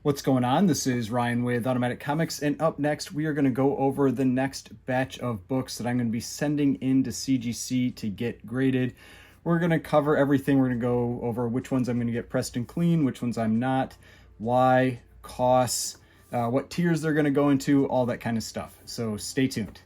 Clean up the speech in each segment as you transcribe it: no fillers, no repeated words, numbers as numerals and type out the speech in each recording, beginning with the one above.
What's going on? This is Ryan with Automatic Comics, and up next we are going to go over the next batch of books that I'm going to be sending into CGC to get graded. We're going to cover everything. We're going to go over which ones I'm going to get pressed and clean, which ones I'm not, why, costs, what tiers they're going to go into, all that kind of stuff. So stay tuned.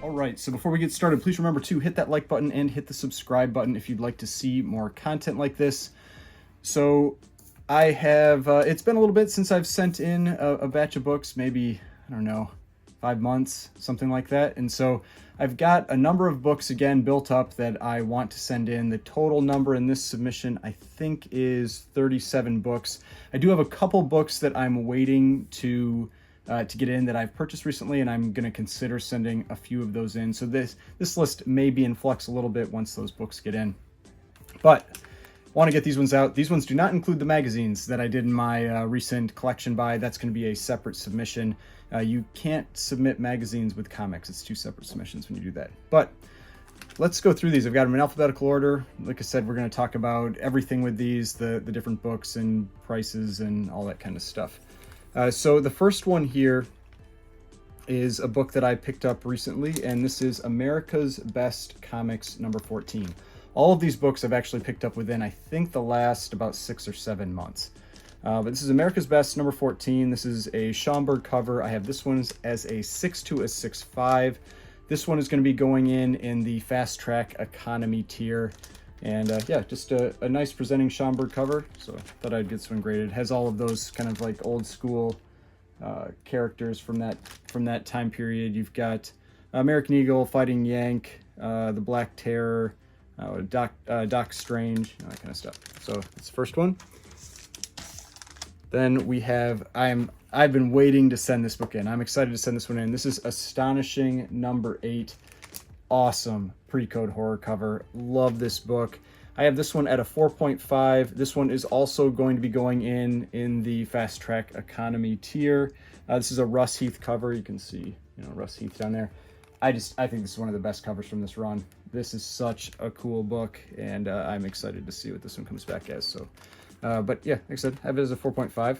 Alright, so before we get started, please remember to hit that like button and hit the subscribe button if you'd like to see more content like this. So I have, it's been a little bit since I've sent in a batch of books, maybe, I don't know, 5 months, something like that. And so I've got a number of books again built up that I want to send in. The total number in this submission, I think, is 37 books. I do have a couple books that I'm waiting to get in that I've purchased recently, and I'm going to consider sending a few of those in. So this list may be in flux a little bit once those books get in. But want to get these ones out. These ones do not include the magazines that I did in my recent collection buy. That's going to be a separate submission. You can't submit magazines with comics. It's 2 separate submissions when you do that. But let's go through these. I've got them in alphabetical order. Like I said, we're going to talk about everything with these, the different books and prices and all that kind of stuff. So the first one here is a book that I picked up recently, and this is America's Best Comics number 14. All of these books I've actually picked up within, I think, the last about 6 or 7 months. But this is America's Best number 14. This is a Schomburg cover. I have this one as a 6.2 a 6.5. This one is going to be going in the Fast Track Economy tier. And yeah, just a nice presenting Schomburg cover, so I thought I'd get this one graded. It has all of those kind of like old school characters from that time period. You've got American Eagle, Fighting Yank, the Black Terror, Doc Strange, that kind of stuff. So that's the first one. Then we have, I've been waiting to send this book in. I'm excited to send this one in. This is Astonishing number 8. Awesome pre-code horror cover. Love this book. I have this one at a 4.5. This one is also going to be going in the Fast Track Economy tier. This is a Russ Heath cover. You can see, Russ Heath down there. I think this is one of the best covers from this run. This is such a cool book, and I'm excited to see what this one comes back as. So, but yeah, like I said, I have it as a 4.5.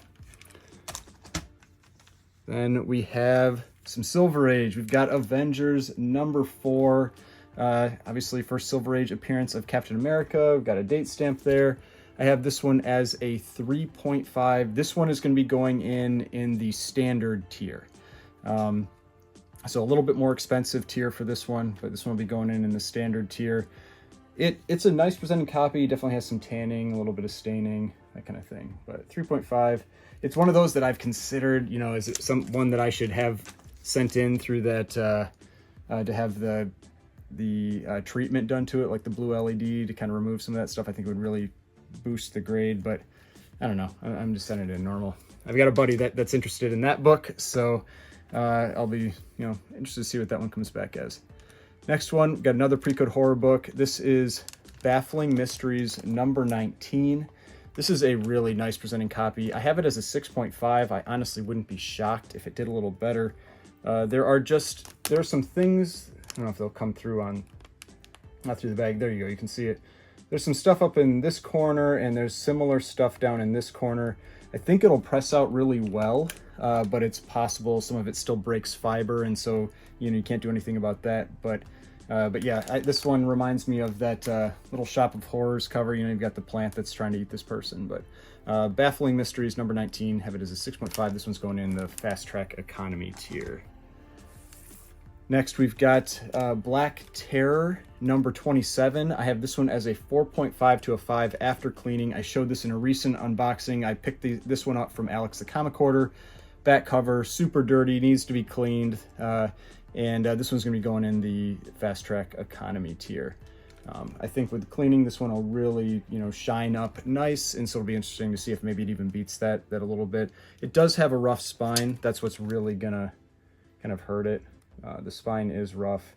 Then we have some Silver Age. We've got Avengers number 4. Obviously, first Silver Age appearance of Captain America. We've got a date stamp there. I have this one as a 3.5. This one is going to be going in the standard tier. So a little bit more expensive tier for this one, but this one will be going in the standard tier. It's a nice presenting copy. Definitely has some tanning, a little bit of staining, that kind of thing. But 3.5. It's one of those that I've considered, is it one that I should have sent in through that to have the treatment done to it, like the blue LED, to kind of remove some of that stuff. I think it would really boost the grade, but I don't know. I'm just sending it in normal. I've got a buddy that's interested in that book, so I'll be interested to see what that one comes back as. Next one, got another pre-code horror book. This is Baffling Mysteries number 19. This is a really nice presenting copy. I have it as a 6.5. I honestly wouldn't be shocked if it did a little better. There are some things, I don't know if they'll come through not through the bag. There you go, you can see it. There's some stuff up in this corner, and there's similar stuff down in this corner. I think it'll press out really well, but it's possible some of it still breaks fiber, and so you can't do anything about that. But yeah, this one reminds me of that little Shop of Horrors cover. You've got the plant that's trying to eat this person. But Baffling Mysteries number 19, have it as a 6.5. This one's going in the Fast Track Economy tier. Next, we've got Black Terror number 27. I have this one as a 4.5 to a 5 after cleaning. I showed this in a recent unboxing. I picked this one up from Alex the Comic Hoarder. Back cover, super dirty, needs to be cleaned. And this one's going to be going in the Fast Track Economy tier. I think with cleaning, this one will really, shine up nice, and so it'll be interesting to see if maybe it even beats that a little bit. It does have a rough spine. That's what's really gonna kind of hurt it. The spine is rough,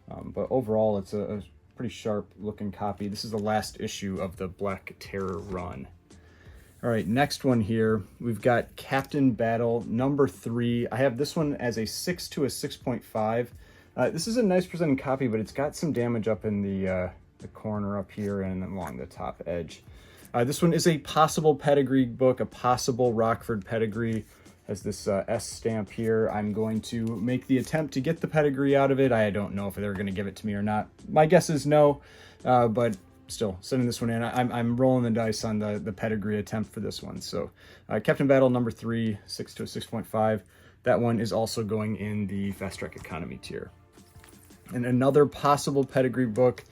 but overall, it's a pretty sharp-looking copy. This is the last issue of the Black Terror run. All right, next one here, we've got Captain Battle number 3. I have this one as a 6 to a 6.5. This is a nice presenting copy, but it's got some damage up in the corner up here and along the top edge. This one is a possible Pedigree book, a possible Rockford Pedigree. Has this S stamp here. I'm going to make the attempt to get the Pedigree out of it. I don't know if they're going to give it to me or not. My guess is no, but still, sending this one in. I'm rolling the dice on the Pedigree attempt for this one. So Captain Battle number 3, 6 to a 6.5. That one is also going in the Fast Track Economy tier. And another possible Pedigree book,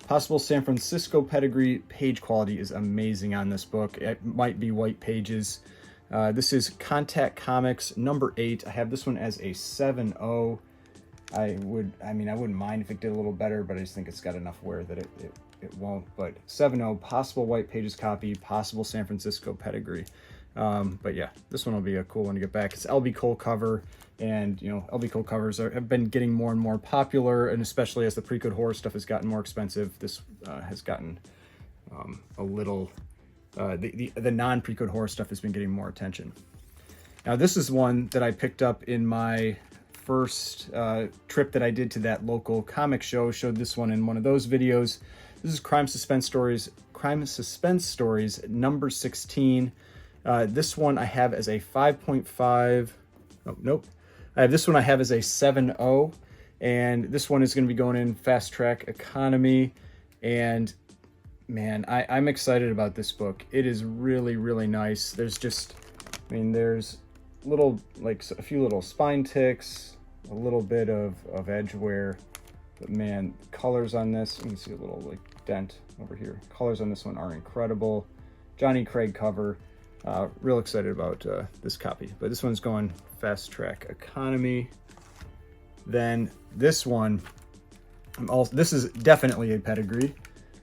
possible San Francisco Pedigree. Page quality is amazing on this book. It might be white pages. This is Contact Comics number 8. I have this one as a 7.0. I wouldn't mind if it did a little better, but I just think it's got enough wear that it won't. But 7.0, possible white pages copy, possible San Francisco Pedigree. But yeah, this one will be a cool one to get back. It's LB Cole cover, and you know, LB Cole covers have been getting more and more popular, and especially as the pre-code horror stuff has gotten more expensive, this has gotten a little. The non-pre-code horror stuff has been getting more attention. Now this is one that I picked up in my first trip that I did to that local comic show. Showed this one in one of those videos. This is Crime Suspense Stories number 16. This one I have as a 5.5. Oh, nope. I have this one I have as a 7.0, and this one is going to be going in Fast Track Economy. And man, I'm excited about this book. It is really, really nice. There's just, there's little, like a few little spine ticks, a little bit of edge wear, but man, colors on this, you can see a little like dent over here. Colors on this one are incredible. Johnny Craig cover. Real excited about this copy, but this one's going Fast Track Economy. Then this one, this is definitely a Pedigree.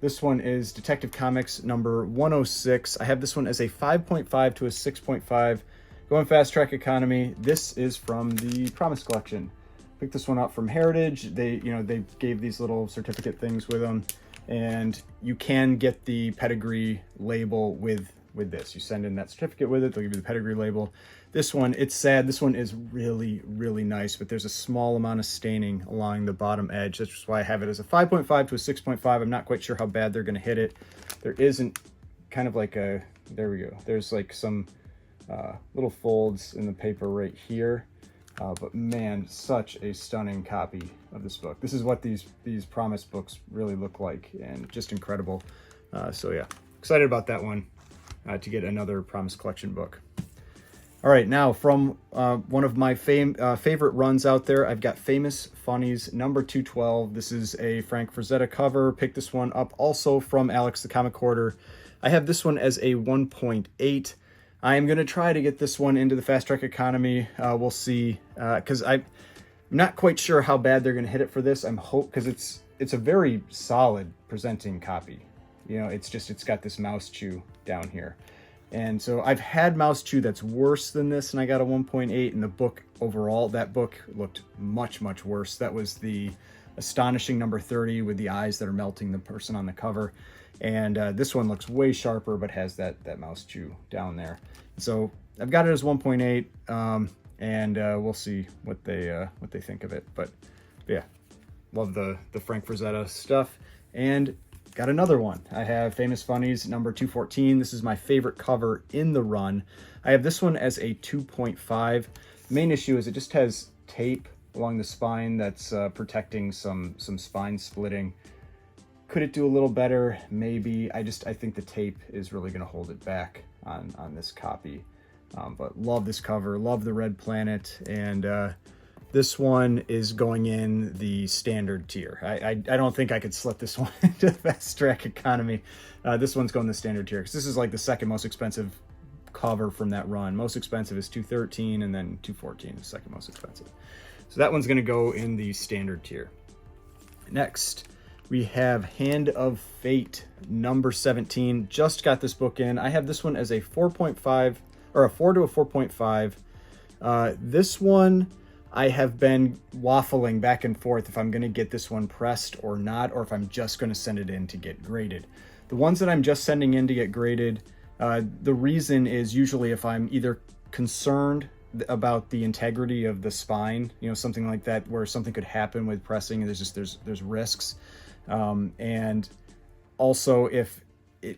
This one is Detective Comics number 106. I have this one as a 5.5 to a 6.5. Going Fast Track Economy. This is from the Promise Collection. Picked this one up from Heritage. They gave these little certificate things with them, and you can get the Pedigree label with this. You send in that certificate with it, they'll give you the Pedigree label. This one, it's sad. This one is really, really nice, but there's a small amount of staining along the bottom edge. That's just why I have it as a 5.5 to a 6.5. I'm not quite sure how bad they're going to hit it. There isn't kind of like a, there we go. There's like some little folds in the paper right here. But man, such a stunning copy of this book. This is what these Promise books really look like, and just incredible. So yeah, excited about that one. To get another Promise Collection book. All right, now from one of my favorite runs out there, I've got Famous Funnies number 212. This is a Frank Frazetta cover. Picked this one up also from Alex the Comic Hoarder. I have this one as a 1.8. I am going to try to get this one into the Fast Track Economy. We'll see, because I'm not quite sure how bad they're going to hit it for this. Because it's a very solid presenting copy. You know, it's got this mouse chew down here. And so I've had mouse chew that's worse than this, and I got a 1.8, and the book overall, that book looked much, much worse. That was the Astonishing number 30 with the eyes that are melting the person on the cover. And this one looks way sharper, but has that mouse chew down there. So I've got it as 1.8, and we'll see what they think of it. But yeah, love the Frank Frazetta stuff. And got another one. I have Famous Funnies number 214. This is my favorite cover in the run. I have this one as a 2.5. The main issue is it just has tape along the spine that's protecting some spine splitting. Could it do a little better? Maybe. I think the tape is really going to hold it back on this copy. But love this cover. Love the red planet. And this one is going in the standard tier. I don't think I could slip this one into the Fast Track Economy. This one's going the standard tier because this is like the second most expensive cover from that run. Most expensive is 213, and then 214 is second most expensive. So that one's going to go in the standard tier. Next, we have Hand of Fate number 17. Just got this book in. I have this one as a 4.5 or a 4 to a 4.5. This one, I have been waffling back and forth if I'm going to get this one pressed or not, or if I'm just going to send it in to get graded. The ones that I'm just sending in to get graded, the reason is usually if I'm either concerned about the integrity of the spine, you know, something like that, where something could happen with pressing, and there's risks. And also if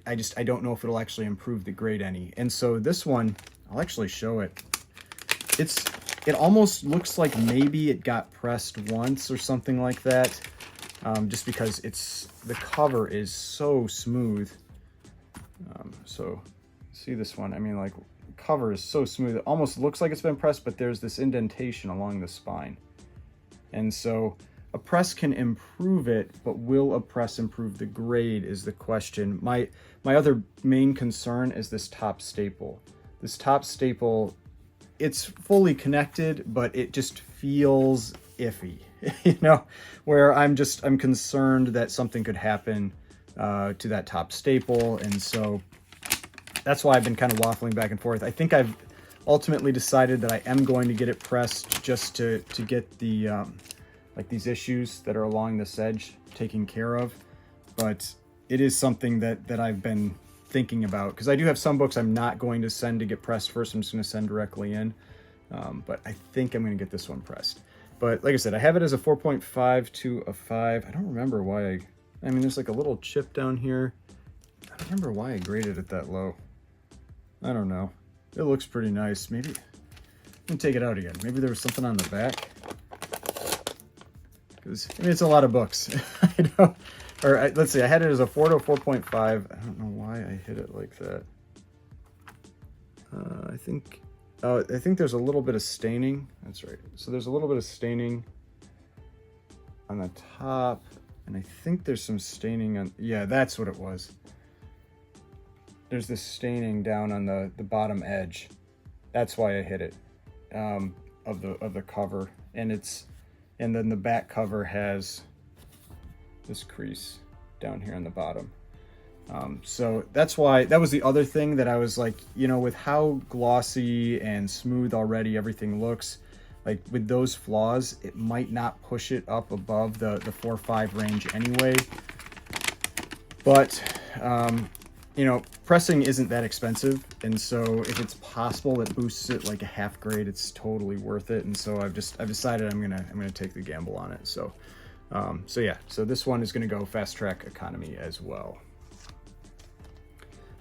I don't know if it'll actually improve the grade any. And so this one, I'll actually show it. It almost looks like maybe it got pressed once or something like that, just because the cover is so smooth. So see this one, I mean, like, cover is so smooth, it almost looks like it's been pressed, but there's this indentation along the spine. And so a press can improve it, but will a press improve the grade is the question. My other main concern is this top staple. This top staple, it's fully connected, but it just feels iffy, you know, where I'm concerned that something could happen to that top staple. And so that's why I've been kind of waffling back and forth. I think I've ultimately decided that I am going to get it pressed just to get the like these issues that are along this edge taken care of. But it is something that I've been thinking about, because I do have some books I'm not going to send to get pressed first. I'm just going to send directly in. But I think I'm going to get this one pressed. But like I said, I have it as a 4.5 to a 5. I don't remember why I mean, there's like a little chip down here. I don't remember why I graded it that low. I don't know. It looks pretty nice. Maybe let me take it out again. Maybe there was something on the back. Because I mean, it's a lot of books. I know. Or let's see. I had it as a 4 to a 4.5. I don't know why I hit it like that. I think there's a little bit of staining. That's right. So there's a little bit of staining on the top, and I think there's some staining on. Yeah, that's what it was. There's this staining down on the bottom edge. That's why I hit it, of the cover, and then the back cover has this crease down here on the bottom. So that's why, that was the other thing that I was like, you know, with how glossy and smooth already everything looks, like with those flaws, it might not push it up above the 4.5 range anyway. But you know, pressing isn't that expensive, and so if it's possible it boosts it like a half grade, it's totally worth it. And so I've decided I'm gonna take the gamble on it. So yeah, so this one is gonna go fast track economy as well.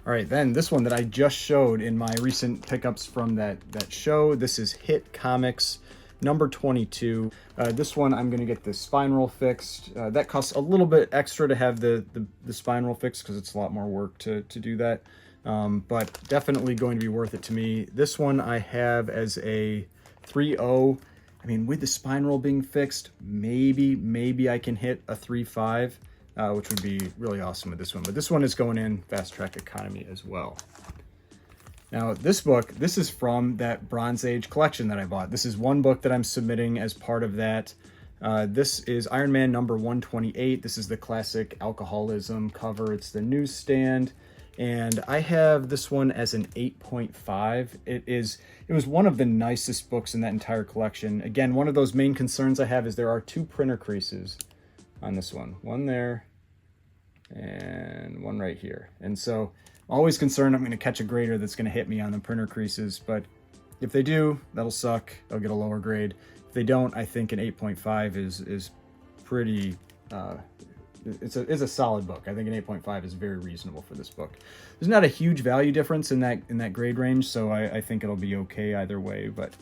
All right, then this one that I just showed in my recent pickups from that show, this is Hit Comics number 22. This one I'm gonna get the spine roll fixed. That costs a little bit extra to have the spine roll fixed, because it's a lot more work to do that. But definitely going to be worth it to me. This one I have as a 3.0. I mean, with the spine roll being fixed, maybe I can hit a 3.5, which would be really awesome with this one. But this one is going in fast track economy as well. Now, this book, this is from that Bronze Age collection that I bought. This is one book that I'm submitting as part of that. This is Iron Man number 128. This is the classic alcoholism cover. It's the newsstand. And I have this one as an 8.5. It was one of the nicest books in that entire collection. Again, one of those main concerns I have is there are 2 printer creases on this one. One there and one right here. And so always concerned I'm going to catch a grader that's going to hit me on the printer creases, but if they do, that'll suck. I'll get a lower grade. If they don't, I think an 8.5 is pretty, it's a solid book. I think an 8.5 is very reasonable for this book. There's not a huge value difference in that grade range, so I think it'll be okay either way. But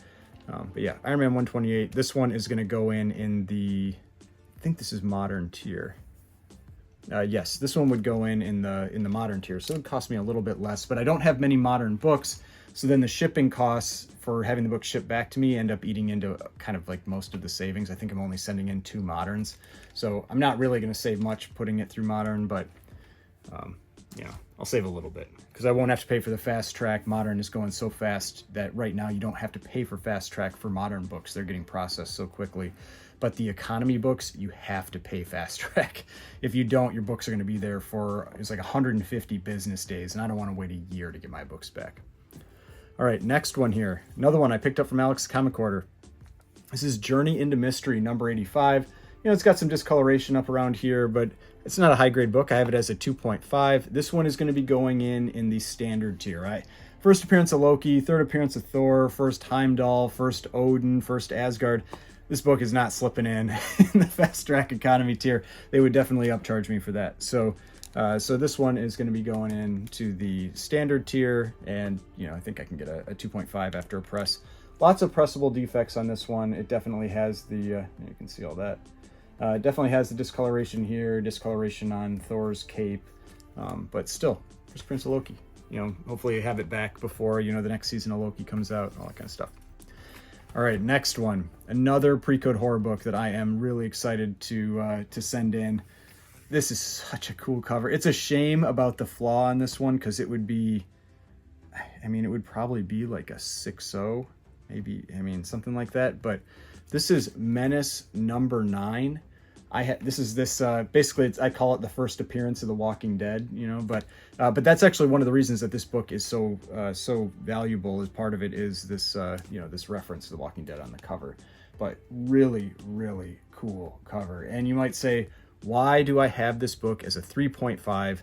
yeah, Iron Man 128. This one is going to go in the, I think this is modern tier. Yes, this one would go in the modern tier, so it would cost me a little bit less, but I don't have many modern books, so then the shipping costs for having the book shipped back to me end up eating into kind of like most of the savings. I think I'm only sending in 2 moderns, so I'm not really going to save much putting it through modern, but you know, I'll save a little bit because I won't have to pay for the fast track. Modern is going so fast that right now you don't have to pay for fast track for modern books. They're getting processed so quickly. But the economy books, you have to pay fast track. If you don't, your books are going to be there for, it's like 150 business days, and I don't want to wait a year to get my books back. All right, next one here. Another one I picked up from Alex Comic Order. This is Journey into Mystery, number 85. You know, it's got some discoloration up around here, but it's not a high-grade book. I have it as a 2.5. This one is going to be going in the standard tier. first appearance of Loki, third appearance of Thor, first Heimdall, first Odin, first Asgard. This book is not slipping in the fast track economy tier. They would definitely upcharge me for that. So this one is going to be going into the standard tier, and I think I can get a 2.5 after a press. Lots of pressable defects on this one. It definitely has the, you can see all that. It definitely has the discoloration here, discoloration on Thor's cape, but still, first appearance of Loki. Hopefully have it back before, the next season of Loki comes out, all that kind of stuff. All right, next one, another pre-code horror book that I am really excited to send in. This is such a cool cover. It's a shame about the flaw on this one, because it would be, it would probably be like a 6.0, maybe, something like that. But this is Menace number 9. Basically I call it the first appearance of The Walking Dead, but that's actually one of the reasons that this book is so valuable. As part of it is this, this reference to The Walking Dead on the cover. But really, really cool cover. And you might say, why do I have this book as a 3.5?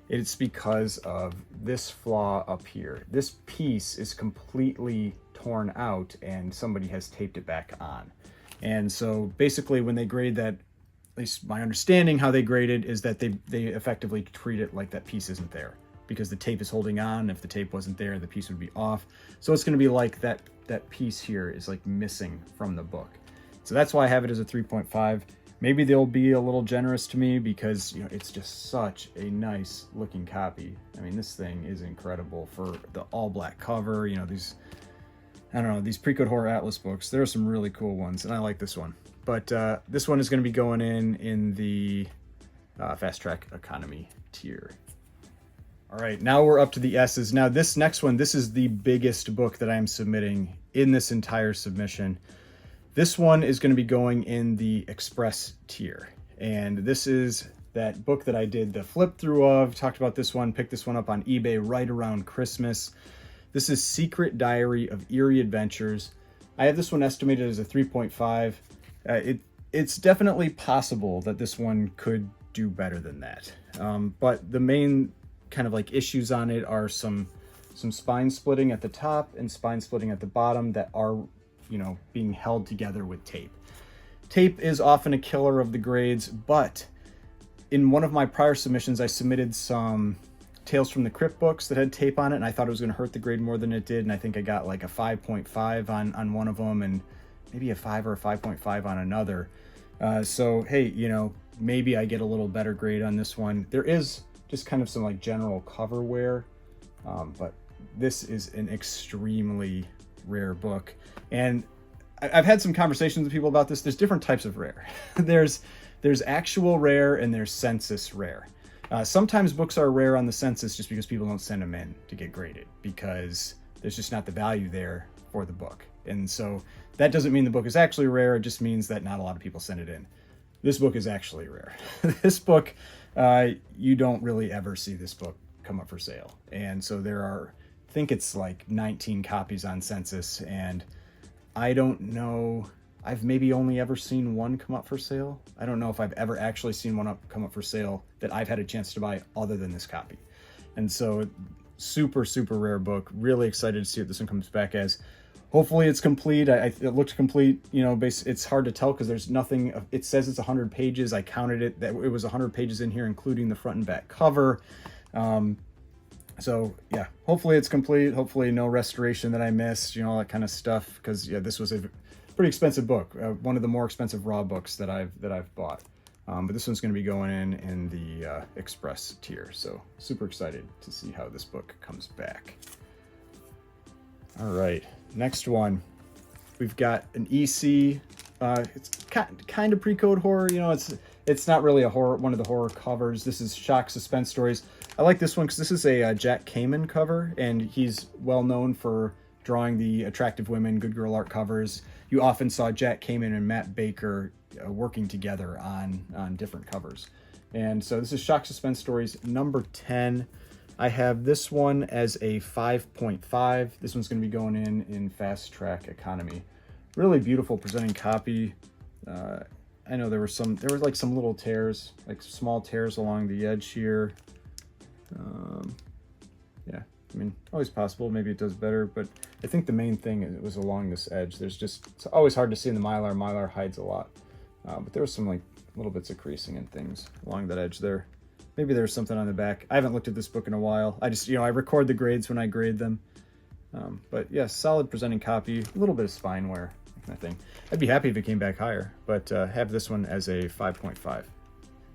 It's because of this flaw up here. This piece is completely torn out and somebody has taped it back on. And so basically when they grade that, at least my understanding how they grade it is that they effectively treat it like that piece isn't there, because the tape is holding on. If the tape wasn't there, the piece would be off. So it's going to be like that piece here is like missing from the book. So that's why I have it as a 3.5. Maybe they'll be a little generous to me, because it's just such a nice looking copy. This thing is incredible for the all black cover. These, I don't know, these pre-code horror atlas books, there are some really cool ones, and I like this one. But this one is going to be going in the fast track economy tier. All right, now we're up to the S's. Now this next one, this is the biggest book that I'm submitting in this entire submission. This one is going to be going in the Express tier. And this is that book that I did the flip through of, talked about this one, picked this one up on eBay right around Christmas. This is Secret Diary of Eerie Adventures. I have this one estimated as a 3.5. It's definitely possible that this one could do better than that. But the main kind of like issues on it are some spine splitting at the top and spine splitting at the bottom that are, being held together with tape. Tape is often a killer of the grades, but in one of my prior submissions, I submitted some Tales from the Crypt books that had tape on it, and I thought it was going to hurt the grade more than it did, and I think I got like a 5.5 on one of them, and maybe a 5 or a 5.5 on another. So hey, maybe I get a little better grade on this one. There is just kind of some like general cover wear, but this is an extremely rare book. And I've had some conversations with people about this. There's different types of rare. There's actual rare and there's census rare. Sometimes books are rare on the census just because people don't send them in to get graded, because there's just not the value there for the book. And so that doesn't mean the book is actually rare. It just means that not a lot of people send it in. This book is actually rare. This book, you don't really ever see this book come up for sale. And so there are, I think it's like 19 copies on census, and I don't know, I've maybe only ever seen one come up for sale. I don't know if I've ever actually seen one come up for sale that I've had a chance to buy other than this copy. And so super, super rare book. Really excited to see what this one comes back as. Hopefully it's complete. It looks complete, it's hard to tell because there's nothing, it says it's 100 pages. I counted it, that it was 100 pages in here, including the front and back cover. So yeah, hopefully it's complete. Hopefully no restoration that I missed, all that kind of stuff. Because yeah, this was a pretty expensive book. One of the more expensive raw books that I've bought. But this one's going to be going in the Express tier. So super excited to see how this book comes back. All right, next one. We've got an EC. It's kind of pre-code horror. It's not really a horror, one of the horror covers. This is Shock Suspense Stories. I like this one because this is a Jack Kamen cover, and he's well known for drawing the attractive women, good girl art covers. You often saw Jack Kamen and Matt Baker working together on different covers. And so this is Shock Suspense Stories number 10. I have this one as a 5.5. This one's going to be going in Fast Track Economy. Really beautiful presenting copy. I know there were like some little tears, like small tears along the edge here. Yeah, I mean, always possible. Maybe it does better, but I think the main thing is it was along this edge. There's just, it's always hard to see in the Mylar. Mylar hides a lot. But there was some like little bits of creasing and things along that edge there. Maybe there's something on the back. I haven't looked at this book in a while. I just, I record the grades when I grade them. But yeah, solid presenting copy, a little bit of spine wear, kind of thing. I'd be happy if it came back higher, but have this one as a 5.5.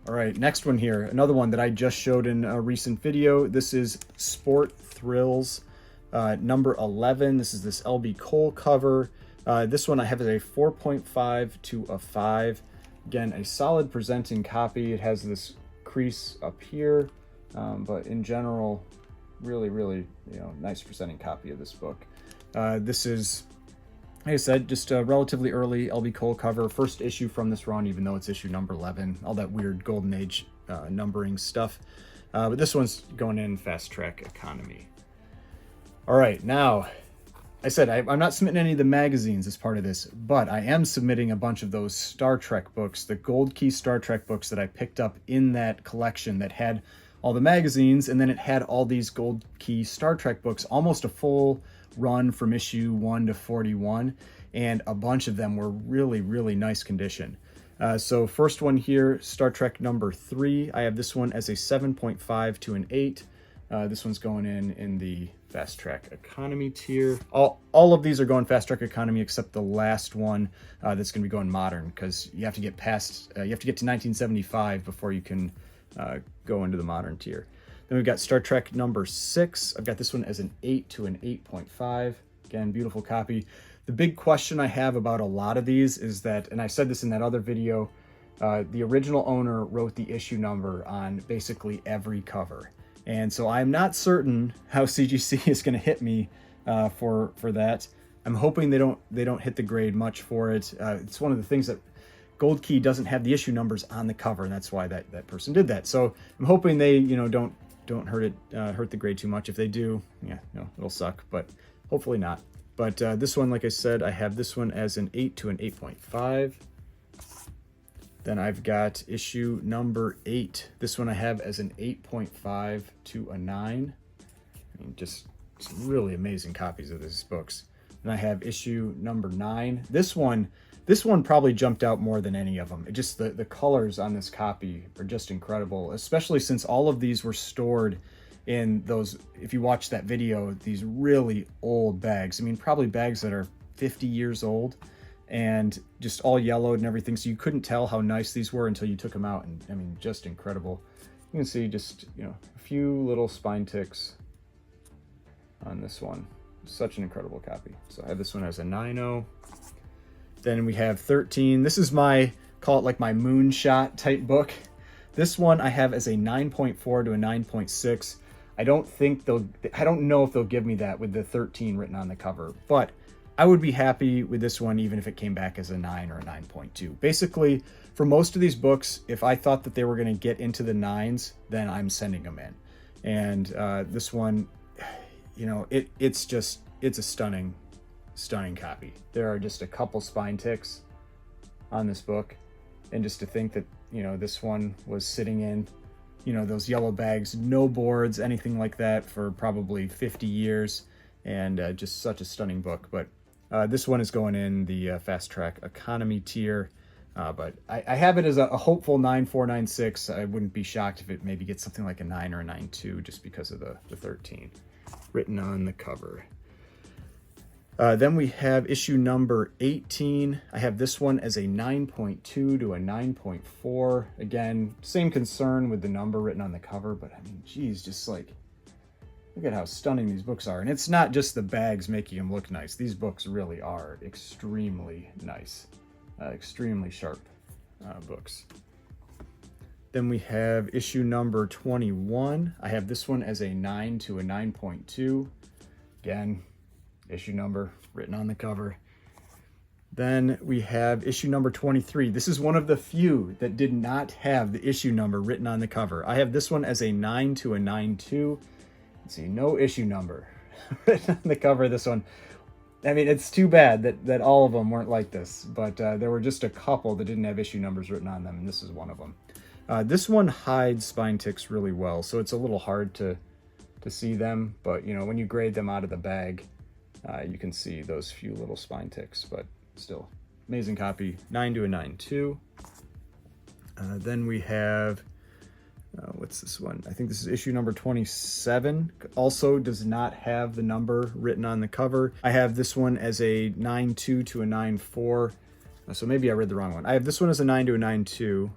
All right, next one here, another one that I just showed in a recent video. This is Sport Thrills, number 11. This is this LB Cole cover. This one I have as a 4.5 to a 5. Again, a solid presenting copy. It has this crease up here, but in general, really, nice presenting copy of this book. This is, like I said, just a relatively early LB Cole cover, first issue from this run, even though it's issue number 11, all that weird Golden Age numbering stuff. But this one's going in Fast Track Economy. All right, now, I said I'm not submitting any of the magazines as part of this, but I am submitting a bunch of those Star Trek books, the Gold Key Star Trek books that I picked up in that collection that had all the magazines, and then it had all these Gold Key Star Trek books, almost a full run from issue 1 to 41, and a bunch of them were really nice condition. So first one here, Star Trek number 3. I have this one as a 7.5 to an 8. This one's going in the Fast Track Economy tier. All of these are going Fast Track Economy except the last one that's going to be going Modern, because you have to get past, you have to get to 1975 before you can go into the Modern tier. Then we've got Star Trek number 6. I've got this one as an 8 to an 8.5. Again, beautiful copy. The big question I have about a lot of these is that, and I said this in that other video, the original owner wrote the issue number on basically every cover. And so I'm not certain how CGC is going to hit me for that. I'm hoping they don't hit the grade much for it. It's one of the things that Gold Key doesn't have the issue numbers on the cover, and that's why that person did that. So I'm hoping they don't hurt the grade too much. If they do, it'll suck, but hopefully not. But this one, like I said, I have this one as an 8 to an 8.5. Then I've got issue number 8. This one I have as an 8.5 to a 9. I mean, just some really amazing copies of these books. And I have issue number 9. This one probably jumped out more than any of them. It just, the colors on this copy are just incredible, especially since all of these were stored in those, if you watch that video, these really old bags. I mean, probably bags that are 50 years old and just all yellowed and everything. So you couldn't tell how nice these were until you took them out. And I mean, just incredible. You can see just, a few little spine ticks on this one. Such an incredible copy. So I have this one as a 9.0. Then we have 13. This is call it like my moonshot type book. This one I have as a 9.4 to a 9.6. I don't know if they'll give me that with the 13 written on the cover, but I would be happy with this one even if it came back as a 9 or a 9.2. Basically, for most of these books, if I thought that they were going to get into the 9s, then I'm sending them in. And this one, it's a stunning copy. There are just a couple spine ticks on this book, and just to think that this one was sitting in those yellow bags, no boards, anything like that, for probably 50 years, and just such a stunning book. But this one is going in the Fast Track Economy tier, but I have it as a hopeful 9.496. I wouldn't be shocked if it maybe gets something like a 9 or a 9.2 just because of the 13 written on the cover. Then we have issue number 18. I have this one as a 9.2 to a 9.4. Again, same concern with the number written on the cover, but I mean, geez, just like, look at how stunning these books are. And it's not just the bags making them look nice. These books really are extremely nice, extremely sharp books. Then we have issue number 21. I have this one as a 9 to a 9.2. Again, issue number written on the cover. Then we have issue number 23. This is one of the few that did not have the issue number written on the cover. I have this one as a 9 to a 9.2. Let's see, no issue number written on the cover of this one. I mean, it's too bad that all of them weren't like this, but there were just a couple that didn't have issue numbers written on them, and this is one of them. This one hides spine ticks really well, so it's a little hard to to see them, but you know, when you grade them out of the bag, you can see those few little spine ticks, but still amazing copy. 9 to a 9.2. Then we have, what's this one? I think this is issue number 27. Also does not have the number written on the cover. I have this one as a 9.2 to a 9.4. So maybe I read the wrong one. I have this one as a 9 to a 9.2.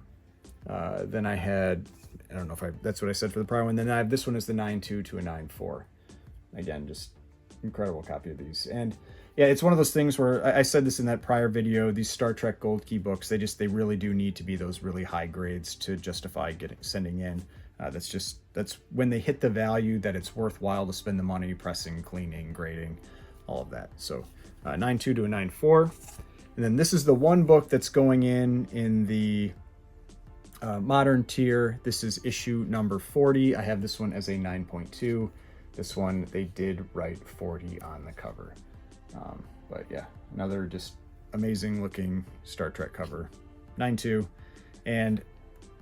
Then I had, I don't know if that's what I said for the prior one. Then I have this one as the 9.2 to a 9.4. Again, just incredible copy of these. And yeah, it's one of those things where I said this in that prior video, these Star Trek Gold Key books, they really do need to be those really high grades to justify sending in. That's when they hit the value that it's worthwhile to spend the money pressing, cleaning, grading, all of that. So 9.2 to a 9.4. And then this is the one book that's going in the modern tier. This is issue number 40. I have this one as a 9.2. This one, they did write 40 on the cover. But yeah, another just amazing looking Star Trek cover, 9.2. And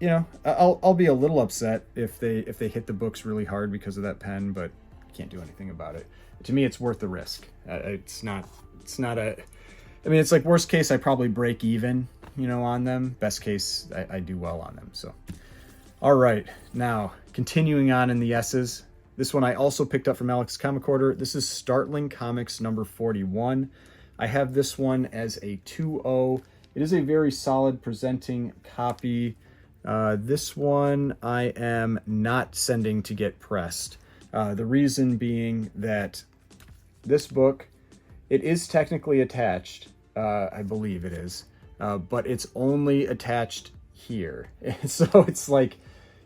you know, I'll be a little upset if they hit the books really hard because of that pen, but can't do anything about it. To me, it's worth the risk. It's not a, I mean, it's like worst case, I probably break even, you know, on them. Best case, I do well on them. So, all right, now continuing on in the S's. This one I also picked up from Alex Comic Order. This is Startling Comics number 41. I have this one as a 2.0. It is a very solid presenting copy. This one I am not sending to get pressed. The reason being that this book, it is technically attached. I believe it is, but it's only attached here. So it's like,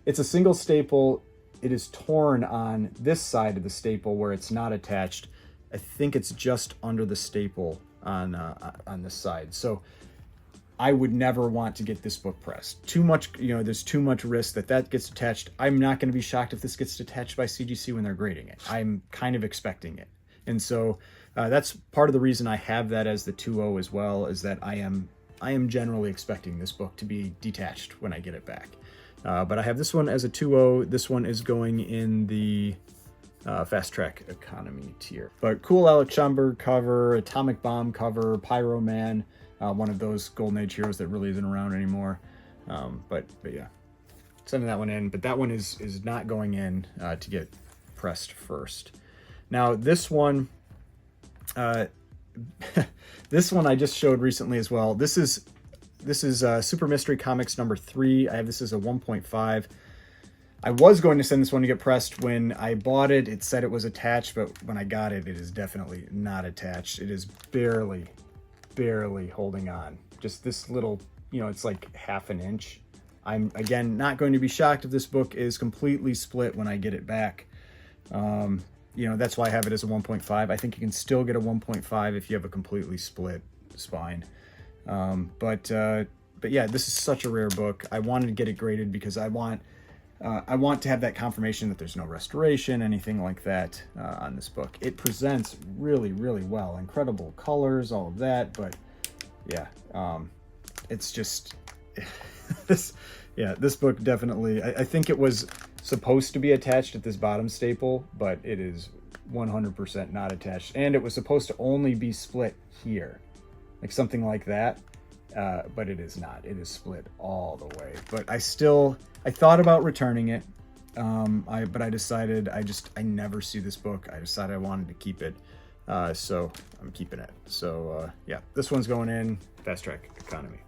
it's a single staple. It is torn on this side of the staple where it's not attached. I think it's just under the staple on this side. So I would never want to get this book pressed. Too much, you know, there's too much risk that gets attached. I'm not going to be shocked if this gets detached by CGC when they're grading it. I'm kind of expecting it. And so that's part of the reason I have that as the 2.0 as well, is that I am generally expecting this book to be detached when I get it back. But I have this one as a 2.0. This one is going in the Fast Track Economy tier. But cool Alex Schomburg cover, Atomic Bomb cover, Pyro Man, one of those Golden Age heroes that really isn't around anymore. But yeah, sending that one in. But that one is not going in to get pressed first. Now this one, this one I just showed recently as well. This is Super Mystery Comics number 3. I have this as a 1.5. I was going to send this one to get pressed. When I bought it, it said it was attached, but when I got it, it is definitely not attached. It is barely holding on. Just this little, you know, it's like half an inch. I'm, again, not going to be shocked if this book is completely split when I get it back. You know, that's why I have it as a 1.5. I think you can still get a 1.5 if you have a completely split spine. But yeah, this is such a rare book. I wanted to get it graded because I want to have that confirmation that there's no restoration, anything like that, on this book. It presents really, really well. Incredible colors, all of that. But yeah, it's just, this book definitely, I think it was supposed to be attached at this bottom staple, but it is 100% not attached. And it was supposed to only be split here, like something like that. But it is not. It is split all the way. But I thought about returning it. But I decided I never see this book. I decided I wanted to keep it. So I'm keeping it. So yeah, this one's going in Fast Track Economy.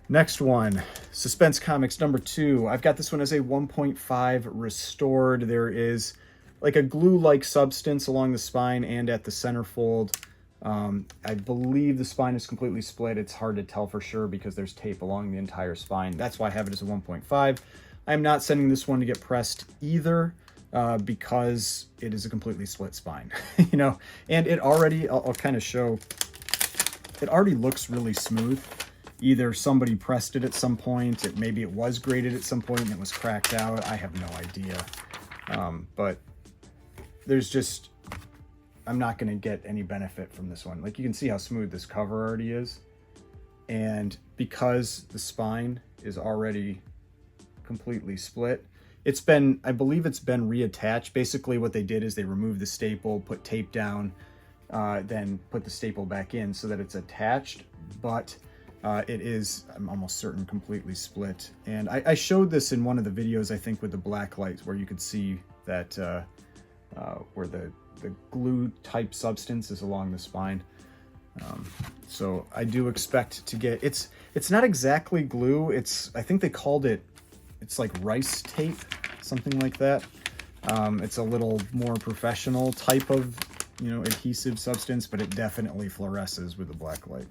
Next one, Suspense Comics number 2. I've got this one as a 1.5 restored. There is like a glue-like substance along the spine and at the centerfold. I believe the spine is completely split. It's hard to tell for sure because there's tape along the entire spine. That's why I have it as a 1.5. I'm not sending this one to get pressed either, because it is a completely split spine, you know, and it already, I'll kind of show, it already looks really smooth. Either somebody pressed it at some point, maybe it was graded at some point and it was cracked out. I have no idea. But there's just, I'm not going to get any benefit from this one. Like you can see how smooth this cover already is. And because the spine is already completely split, It's been, I believe it's been reattached. Basically what they did is they removed the staple, put tape down, then put the staple back in so that it's attached, but it is, I'm almost certain, completely split. And I showed this in one of the videos, I think, with the black lights, where you could see that where the glue type substance is along the spine. So I do expect to get, it's not exactly glue. I think they called it, it's like rice tape, something like that. It's a little more professional type of, adhesive substance, but it definitely fluoresces with the black light.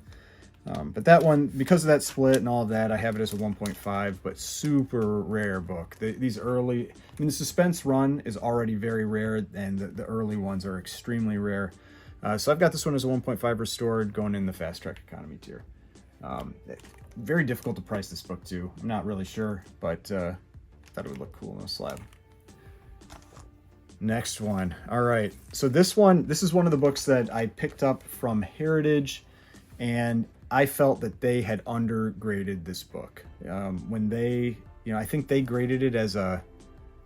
But that one, because of that split and all of that, I have it as a 1.5, but super rare book. These early, the suspense run is already very rare, and the early ones are extremely rare. So I've got this one as a 1.5 restored, going in the fast track economy tier. Very difficult to price this book too. I'm not really sure, but thought it would look cool on a slab. Next one. All right. So this is one of the books that I picked up from Heritage, and I felt that they had undergraded this book. When they, I think they graded it as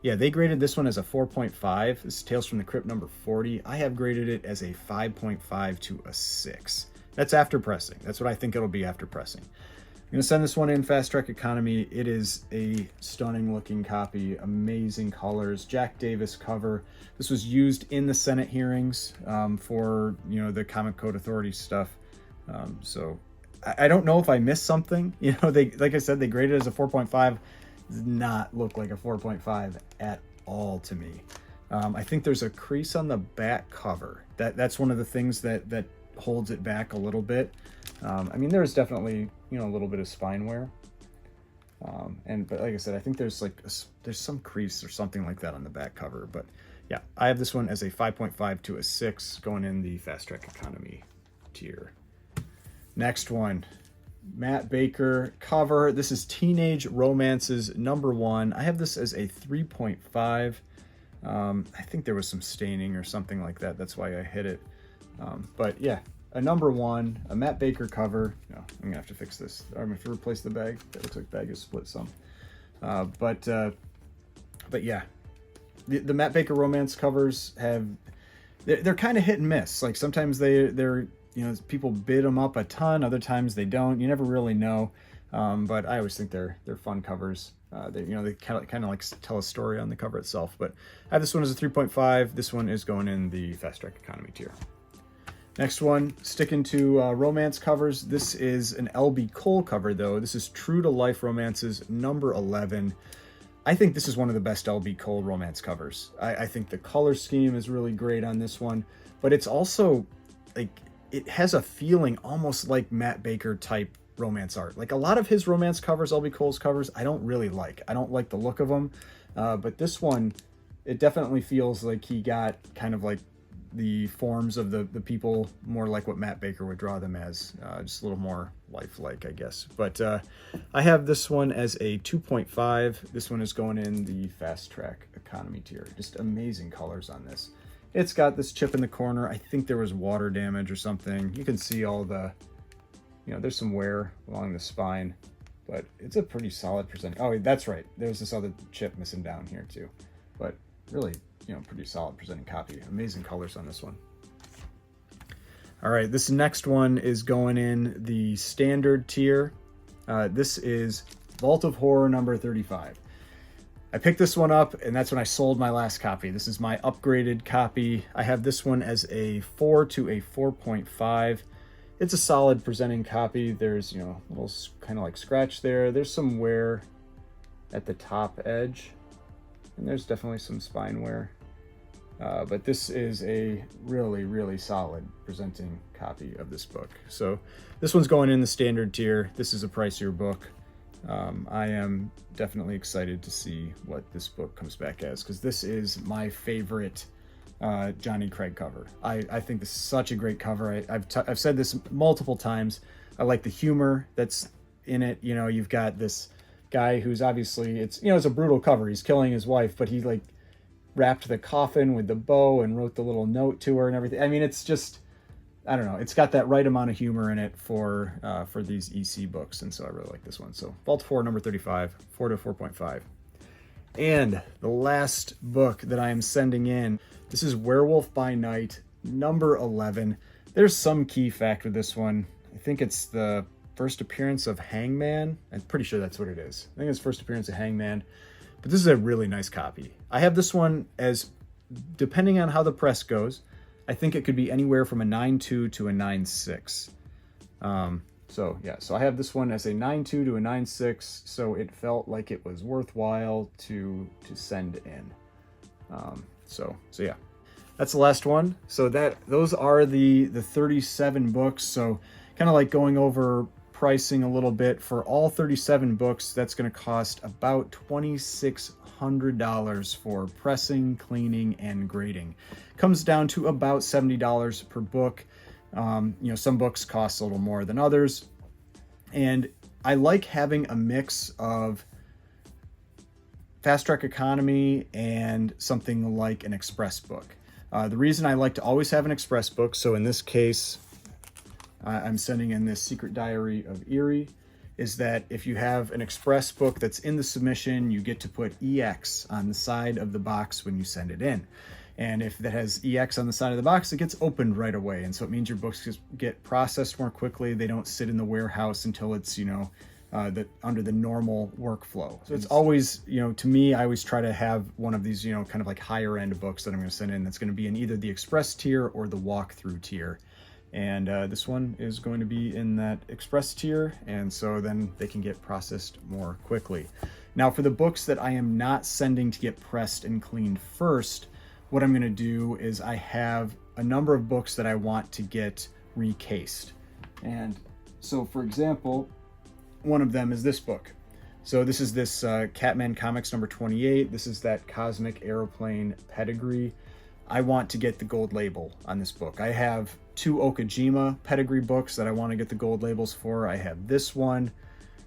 they graded this one as a 4.5. This is Tales from the Crypt number 40. I have graded it as a 5.5 to a 6. That's after pressing. That's what I think it'll be after pressing. I'm going to send this one in Fast Track Economy. It is a stunning looking copy, amazing colors, Jack Davis cover. This was used in the Senate hearings for, the Comic Code Authority stuff. So I don't know if I missed something. They, like I said, they graded it as a 4.5. Does not look like a 4.5 at all to me. I think there's a crease on the back cover. That's one of the things that holds it back a little bit. There's definitely, a little bit of spine wear. But like I said, I think there's some crease or something like that on the back cover. But yeah, I have this one as a 5.5 to a 6, going in the Fast Track Economy tier. Next one, Matt Baker cover. This is Teenage Romances number 1. I have this as a 3.5. I think there was some staining or something like that. That's why I hit it. But yeah, a number 1, a Matt Baker cover. No, I'm gonna have to fix this. I'm gonna have to replace the bag. That looks like the bag is split some. But yeah, the Matt Baker romance covers they're kind of hit and miss. Like sometimes they're people bid them up a ton, other times they don't. You never really know. But I always think they're fun covers. They kind of like tell a story on the cover itself. But I have this one as a 3.5. This one is going in the Fast Track Economy tier. Next one, sticking to romance covers. This is an L.B. Cole cover, though. This is True to Life Romances number 11. I think this is one of the best L.B. Cole romance covers. I think the color scheme is really great on this one, but it's also like, it has a feeling almost like Matt Baker type romance art. Like a lot of his romance covers, L.B. Cole's covers, I don't really like. I don't like the look of them. But this one, it definitely feels like he got kind of like the forms of the people more like what Matt Baker would draw them as, just a little more lifelike, I guess. But I have this one as a 2.5. This one is going in the Fast Track Economy tier. Just amazing colors on this. It's got this chip in the corner. I think there was water damage or something. You can see all the, there's some wear along the spine, but it's a pretty solid presenting. Oh, that's right. There's this other chip missing down here too, but really, pretty solid presenting copy. Amazing colors on this one. All right, this next one is going in the standard tier. This is Vault of Horror number 35. I picked this one up, and that's when I sold my last copy. This is my upgraded copy. I have this one as a 4 to a 4.5. It's a solid presenting copy. There's, a little kind of like scratch there. There's some wear at the top edge, and there's definitely some spine wear. But this is a really, really solid presenting copy of this book. So this one's going in the standard tier. This is a pricier book. I am definitely excited to see what this book comes back as, because this is my favorite Johnny Craig cover. I think this is such a great cover. I've said this multiple times. I like the humor that's in it. You've got this guy who's obviously, it's a brutal cover. He's killing his wife, but he like wrapped the coffin with the bow and wrote the little note to her and everything. It's just, I don't know. It's got that right amount of humor in it for these EC books, and so I really like this one. So Vault 4 number 35, 4 to 4.5. And the last book that I am sending in, this is Werewolf by Night, number 11. There's some key fact with this one. I think it's the first appearance of Hangman. I'm pretty sure that's what it is. I think it's first appearance of Hangman. But this is a really nice copy. I have this one as, depending on how the press goes, I think it could be anywhere from a 9.2 to a 9.6. So yeah, so I have this one as a 9.2 to a 9.6, so it felt like it was worthwhile to send in. So yeah, that's the last one. So those are the 37 books. So kind of like going over pricing a little bit for all 37 books. That's going to cost about $2,600 for pressing, cleaning, and grading. Comes down to about $70 per book. Some books cost a little more than others, and I like having a mix of fast track economy and something like an express book. The reason I like to always have an express book, so in this case I'm sending in this Secret Diary of Erie, is that if you have an express book that's in the submission, you get to put EX on the side of the box when you send it in. And if that has EX on the side of the box, it gets opened right away. And so it means your books get processed more quickly. They don't sit in the warehouse until it's, under the normal workflow. So it's always, to me, I always try to have one of these, kind of like higher end books that I'm going to send in that's going to be in either the express tier or the walkthrough tier. And this one is going to be in that express tier. And so then they can get processed more quickly. Now for the books that I am not sending to get pressed and cleaned first, what I'm going to do is I have a number of books that I want to get recased. And so, for example, one of them is this book. So this is this Catman Comics number 28. This is that Cosmic Aeroplane Pedigree. I want to get the gold label on this book. I have 2 Okajima Pedigree books that I want to get the gold labels for. I have this one.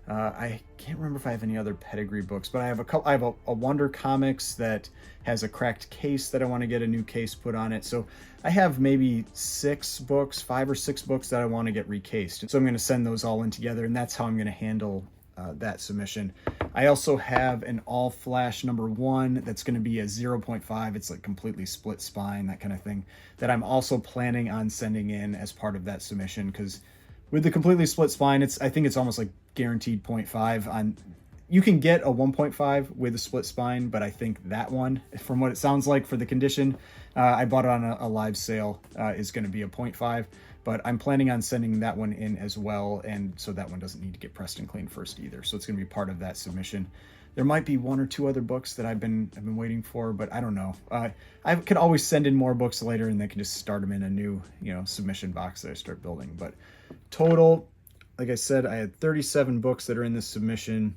I can't remember if I have any other Pedigree books, but I have a couple. I have a Wonder Comics that has a cracked case that I want to get a new case put on it. So I have maybe 5 or 6 books that I want to get recased. So I'm going to send those all in together, and that's how I'm going to handle that submission. I also have an All Flash number 1 that's going to be a 0.5. It's like completely split spine, that kind of thing, that I'm also planning on sending in as part of that submission, because with the completely split spine, I think it's almost like guaranteed 0.5 on. You can get a 1.5 with a split spine, but I think that one, from what it sounds like for the condition, I bought it on a live sale, is going to be a 0.5, but I'm planning on sending that one in as well, and so that one doesn't need to get pressed and cleaned first either. So it's going to be part of that submission. There might be 1 or 2 other books that I've been waiting for, but I don't know. I could always send in more books later, and they can just start them in a new, submission box that I start building. But total, like I said, I had 37 books that are in this submission.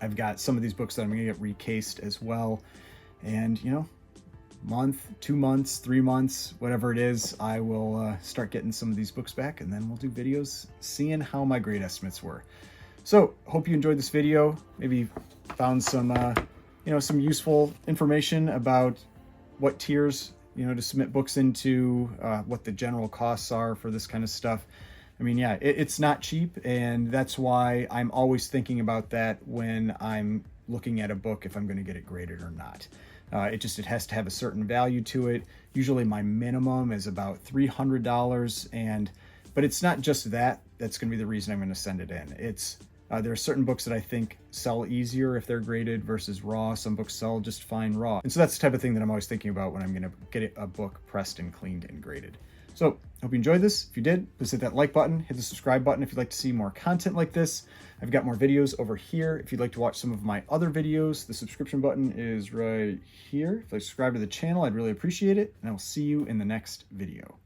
I've got some of these books that I'm going to get recased as well. And, month, 2 months, 3 months, whatever it is, I will start getting some of these books back, and then we'll do videos seeing how my grade estimates were. So, hope you enjoyed this video. Maybe found some, some useful information about what tiers, to submit books into, what the general costs are for this kind of stuff. I mean, yeah, it's not cheap, and that's why I'm always thinking about that when I'm looking at a book, if I'm going to get it graded or not. It has to have a certain value to it. Usually my minimum is about $300, but it's not just that. That's going to be the reason I'm going to send it in. There are certain books that I think sell easier if they're graded versus raw. Some books sell just fine raw. And so that's the type of thing that I'm always thinking about when I'm going to get a book pressed and cleaned and graded. So, hope you enjoyed this. If you did, please hit that like button, hit the subscribe button if you'd like to see more content like this. I've got more videos over here. If you'd like to watch some of my other videos, the subscription button is right here. If you subscribe to the channel, I'd really appreciate it, and I will see you in the next video.